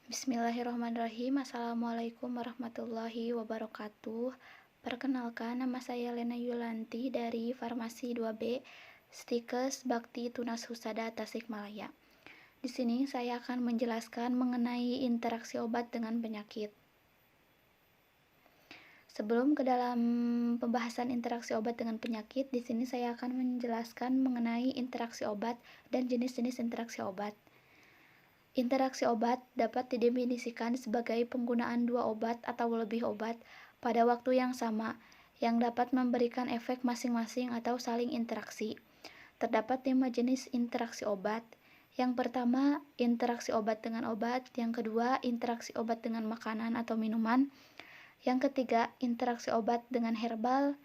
Bismillahirrahmanirrahim. Assalamualaikum warahmatullahi wabarakatuh. Perkenalkan, nama saya Lena Yulanti dari Farmasi 2B, Stikes Bakti Tunas Husada Tasikmalaya. Di sini saya akan menjelaskan mengenai interaksi obat dengan penyakit. Sebelum ke dalam pembahasan interaksi obat dengan penyakit, di sini saya akan menjelaskan mengenai interaksi obat dan jenis-jenis interaksi obat. Interaksi obat dapat didefinisikan sebagai penggunaan dua obat atau lebih obat pada waktu yang sama yang dapat memberikan efek masing-masing atau saling interaksi. Terdapat 5 jenis interaksi obat. Yang pertama, interaksi obat dengan obat. Yang kedua, interaksi obat dengan makanan atau minuman. Yang ketiga, interaksi obat dengan herbal.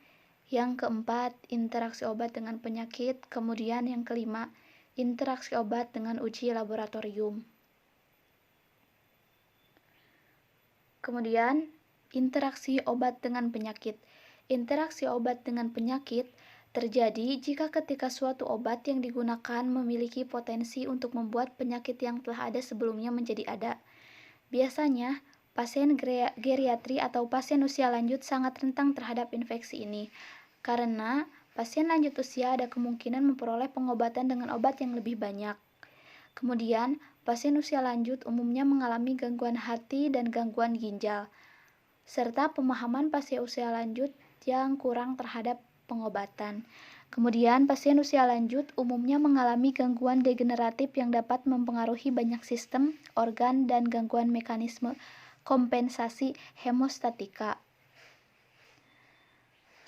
Yang keempat, interaksi obat dengan penyakit. Kemudian yang kelima, interaksi obat dengan uji laboratorium. Kemudian, interaksi obat dengan penyakit. Interaksi obat dengan penyakit terjadi jika ketika suatu obat yang digunakan memiliki potensi untuk membuat penyakit yang telah ada sebelumnya menjadi ada. Biasanya, pasien geriatri atau pasien usia lanjut sangat rentan terhadap infeksi ini, karena pasien lanjut usia ada kemungkinan memperoleh pengobatan dengan obat yang lebih banyak. Kemudian, pasien usia lanjut umumnya mengalami gangguan hati dan gangguan ginjal, serta pemahaman pasien usia lanjut yang kurang terhadap pengobatan. Kemudian, pasien usia lanjut umumnya mengalami gangguan degeneratif yang dapat mempengaruhi banyak sistem, organ, dan gangguan mekanisme kompensasi hemostatika.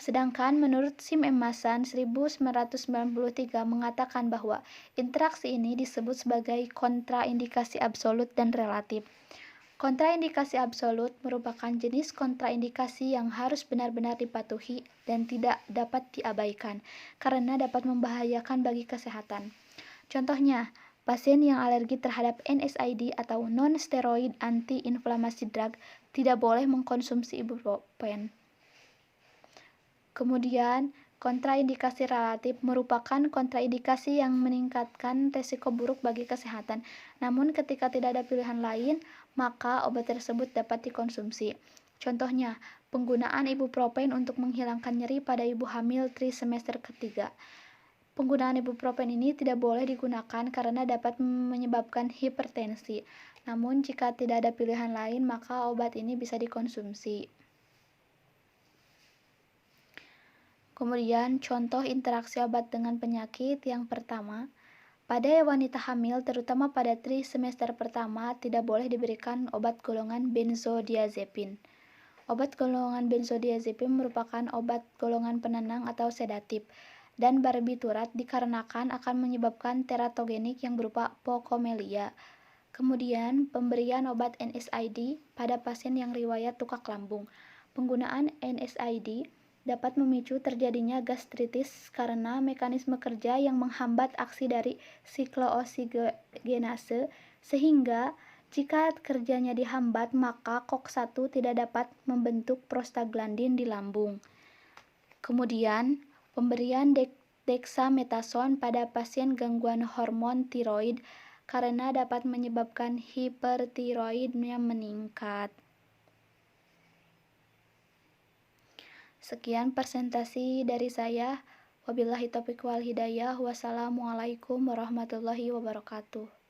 Sedangkan menurut Sim M. Masan 1993 mengatakan bahwa interaksi ini disebut sebagai kontraindikasi absolut dan relatif. Kontraindikasi absolut merupakan jenis kontraindikasi yang harus benar-benar dipatuhi dan tidak dapat diabaikan karena dapat membahayakan bagi kesehatan. Contohnya, pasien yang alergi terhadap NSAID atau non-steroid anti-inflamasi drug tidak boleh mengkonsumsi ibuprofen. Kemudian, kontraindikasi relatif merupakan kontraindikasi yang meningkatkan risiko buruk bagi kesehatan. Namun ketika tidak ada pilihan lain, maka obat tersebut dapat dikonsumsi. Contohnya, penggunaan ibuprofen untuk menghilangkan nyeri pada ibu hamil trimester ketiga. Penggunaan ibuprofen ini tidak boleh digunakan karena dapat menyebabkan hipertensi. Namun jika tidak ada pilihan lain, maka obat ini bisa dikonsumsi. Kemudian, contoh interaksi obat dengan penyakit yang pertama, pada wanita hamil, terutama pada trimester pertama, tidak boleh diberikan obat golongan benzodiazepin. Obat golongan benzodiazepin merupakan obat golongan penenang atau sedatif, dan barbiturat dikarenakan akan menyebabkan teratogenik yang berupa pokomelia. Kemudian, pemberian obat NSAID pada pasien yang riwayat tukak lambung. Penggunaan NSAID dapat memicu terjadinya gastritis karena mekanisme kerja yang menghambat aksi dari sikloosigenase, sehingga jika kerjanya dihambat maka COX-1 tidak dapat membentuk prostaglandin di lambung. Kemudian, pemberian dexamethasone pada pasien gangguan hormon tiroid karena dapat menyebabkan hipertiroidnya meningkat. Sekian presentasi dari saya. Wabillahi taufiq wal hidayah. Wassalamualaikum warahmatullahi wabarakatuh.